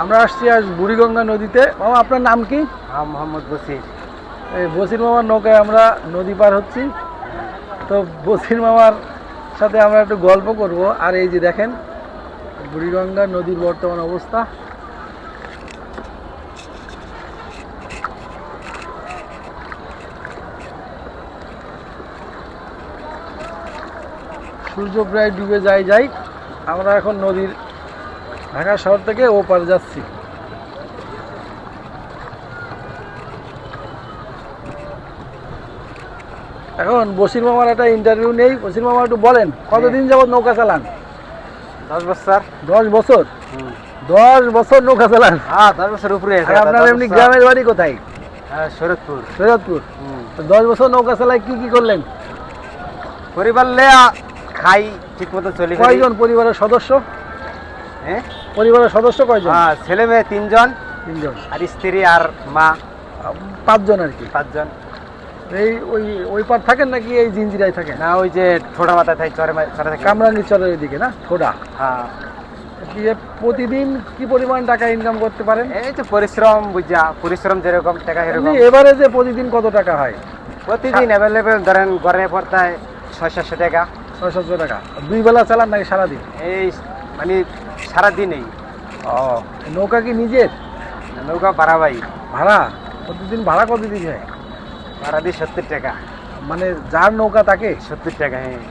আমরা আসছি আজ বুড়িগঙ্গা নদীতে। মামা আপনার নাম কি? মোহাম্মদ বসির। এই বসির মামার নৌকায় আমরা নদী পার হচ্ছি। তো বসির মামার সাথে আমরা একটু গল্প করব। আর এই যে দেখেন বুড়িগঙ্গা নদীর বর্তমান অবস্থা। সূর্য প্রায় ডুবে যাই আমরা এখন নদীর ঢাকা শহর থেকে ওপার যাচ্ছি। এখন বসির মামার একটা ইন্টারভিউ নেই। বসির মামা একটু বলেন কতদিন যাবত নৌকা চালান? 10 বছর। 10 বছর? 10 বছর নৌকা চালান? হ্যাঁ, 10 বছর উপরে। আর আপনার এমনি গ্রামের বাড়ি কোথায়? শরৎপুর। শরৎপুর। 10 বছর নৌকা চালায় কি কি করলেন? পরিবার খাই ঠিক মতো চলি। কয়জন পরিবারের সদস্য? হ্যাঁ, পরিবারের সদস্য কয়জন? ছেলে মেয়ে 3 জন। 3 জন। আর স্ত্রী আর মা 5 জন আর কি। 5 জন। এই ওই পার থাকেন নাকি এই জিঞ্জিরায় থাকেন? না, ওই যে ঠোঁটা মাথায় থাকে, চরে থাকে। কামরাঙ্গি চরের ওইদিকে না? ঠোঁটা। হ্যাঁ। প্রতিদিন কি পরিমাণ টাকা ইনকাম করতে পারেন? এই যে পরিশ্রম যেরকম টাকা সেরকম। এবারে যে প্রতিদিন কত টাকা হয়? প্রতিদিন অ্যাভেলেবেল ধরেন গড়ে পড়তায় 600-700 টাকা। 600 টাকা। 2 বেলা চালান নাকি সারাদিন? এই মানে সারাদিনেই। ও, নৌকা কি নিজের? নৌকা ভাড়া ভাই। ভাড়া? প্রতিদিন ভাড়া কত দিতে হয়? ভাড়া দিয়ে 70 টাকা। মানে যার নৌকা তাকে 70 টাকা। হ্যাঁ,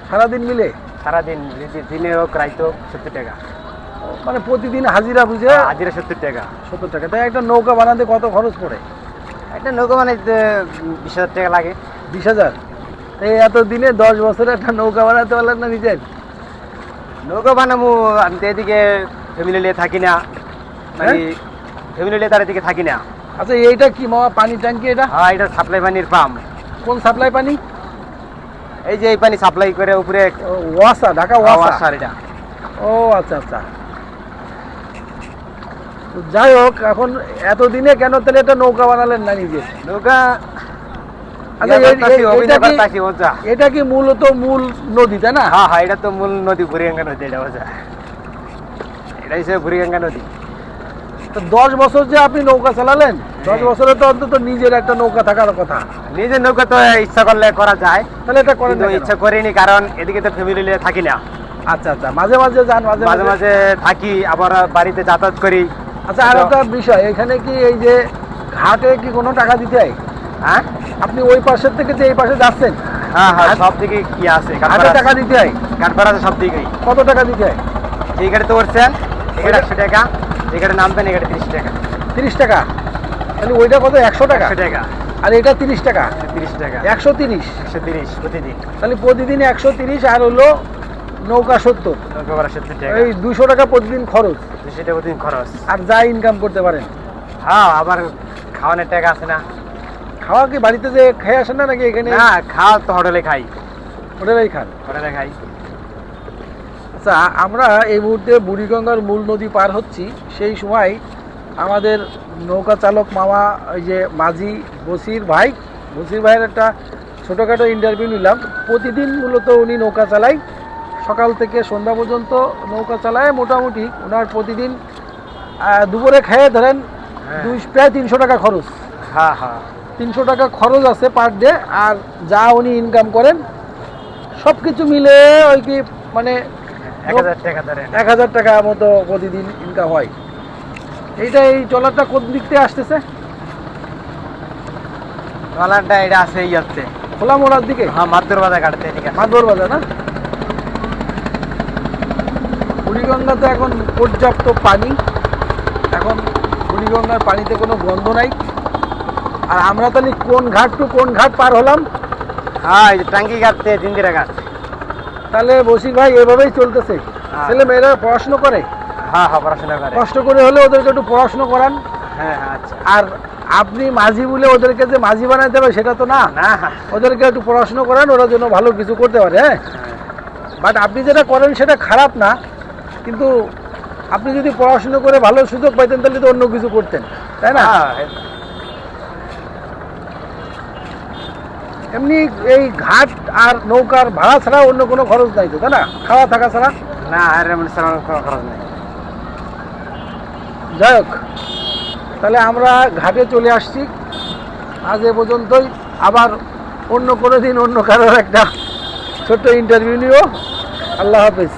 সারাদিন মিলে? সারাদিন, দিনে হোক রাইতে হোক 70 টাকা। মানে প্রতিদিন হাজিরা বুঝে? হাজিরা 70 টাকা। 70 টাকা। তাই একটা নৌকা বানাতে কত খরচ পড়ে? একটা নৌকা মানে 20,000 টাকা লাগে। 20,000? এই এত দিনে 10 বছরে একটা নৌকা বানাতে পারলেন না নিজের? নৌকা বানাবো আমি তো এদিকে ফ্যামিলি নিয়ে থাকি না, মানে ফ্যামিলি নিয়ে তার এদিকে থাকি না। আচ্ছা, এইটা কি মামা পানি ট্যাঙ্কি এটা? হ্যাঁ, এটা সাপ্লাই পানির পাম্প। কোন সাপ্লাই পানি? এই যে এই পানি সাপ্লাই করে উপরে। ওয়াসা, ঢাকা ওয়াসা। এটা। ও আচ্ছা আচ্ছা। তো যাই হোক, এখন এতদিনে কেন তাহলে একটা নৌকা বানালেন না নিজে? নৌকা এটা কি মূলত মূল নদী তাই না? হ্যাঁ হ্যাঁ, এটা তো মূল নদী, বুড়িগঙ্গা নদী। এটা হিসেবে বুড়িগঙ্গা নদী। তো 10 বছর যে আপনি নৌকা চালালেন, 10 বছরে তো অন্তত নিজের একটা নৌকা থাকার কথা। নিজের নৌকা তো ইচ্ছা করলে করা যায়। তাহলে এটা করেন না কেন? ইচ্ছা করিনি, কারণ এদিকে তো ফ্যামিলি নিয়ে থাকি না। আচ্ছা আচ্ছা, মাঝে মাঝে যান? মাঝে মাঝে থাকি, আবার বাড়িতে যাতায়াত করি। আচ্ছা, আর একটা বিষয়, এখানে কি এই যে ঘাটে কি কোনো টাকা দিতে হয়? হ্যাঁ, আপনি ওই পাশের থেকে যে এই পাশে যাচ্ছেন? হ্যাঁ হ্যাঁ, সব দিকে কি আছে, ঘাটে টাকা দিতে হয়? ঘাট ভাড়া আছে সব দিকেই। কত টাকা দিতে হয়? এই গাড়িতে উঠছেন এখানে 100 টাকা, এই গাড়ি নামবেন এখানে 30 টাকা। 30 টাকা? তাহলে ওইটা কত? 100 টাকা? 100 টাকা। আর এটা 30 টাকা? 30 টাকা। 130? 130 প্রতিদিন। তাহলে প্রতিদিন 130, আর হলো নৌকা 70। নৌকা ভাড়া 70 টাকা। এই 200 টাকা প্রতিদিন খরচ। 200 টাকা প্রতিদিন খরচ। আর যা ইনকাম করতে পারেন? হ্যাঁ, আবার খাওয়ানোর টাকা আছে না। খাওয়া কি বাড়িতে যে খেয়ে আসেন না নাকি এখানে? না, খাওয়া তো হোটেলে খাই। হোটেলেই খান? হোটেলে খাই। আচ্ছা, আমরা এই মুহূর্তে বুড়িগঙ্গার মূল নদী পার হচ্ছি। সেই সময় আমাদের নৌকা চালক মামা, ওই যে মাঝি বসির ভাইয়ের একটা ছোটোখাটো ইন্টারভিউ নিলাম। প্রতিদিন মূলত উনি নৌকা চালায়, সকাল থেকে সন্ধ্যা পর্যন্ত নৌকা চালায়। মোটামুটি ওনার প্রতিদিন দুপুরে খেয়ে ধরেন প্রায় 300 টাকা খরচ। হ্যাঁ হ্যাঁ, 300 টাকা খরচ আছে পার ডে। আর যা উনি ইনকাম করেন সব কিছু মিলে ওই কি মানে 1000 টাকা ধরেন। 1000 টাকা মতো প্রতিদিন ইনকাম হয়। এই ট্রলারটা কোন দিক থেকে আসতেছে? ট্রলারটা এটা আছে এই যাচ্ছে খোলা মোড়ার দিকে? হ্যাঁ, মাদুর বাজার কাটতে। মাদুর বাজার না? বুড়িগঙ্গাতে এখন পর্যাপ্ত পানি। এখন বুড়িগঙ্গার পানিতে কোনো গন্ধ নাই। আর আমরা তাহলে কোন ঘাট টু কোন ঘাট পার হলাম? হ্যাঁ, এই যে টাঙ্কি কাটতে জিন্দিরা ঘাট। তাহলে বসির ভাই এভাবেই চলতেছে? ছেলে মেয়েরা পড়াশুনো করে? হ্যাঁ হ্যাঁ, পড়াশোনা করে। কষ্ট করে হলে ওদেরকে একটু পড়াশুনো করান। হ্যাঁ আচ্ছা। আর আপনি মাঝি বলে ওদেরকে যে মাঝি বানাইতে হবে সেটা তো না। ওদেরকে একটু পড়াশুনো করান, ওরা যেন ভালো কিছু করতে পারে। হ্যাঁ, বাট আপনি যেটা করেন সেটা খারাপ না, কিন্তু আপনি যদি পড়াশুনো করে ভালো সুযোগ পাইতেন তাহলে তো অন্য কিছু করতেন, তাই না? এমনি এই ঘাট আর নৌকার ভাড়া ছাড়া অন্য কোনো খরচ নাই তো, তাই না? খাওয়া থাকা ছাড়া? না, আর এমন কোনো খরচ নেই। যাই হোক, তাহলে আমরা ঘাটে চলে আসছি। আজ এ পর্যন্তই, আবার অন্য কোনো দিন অন্য কারোর একটা ছোট্ট ইন্টারভিউ নিও। আল্লাহ হাফেজ।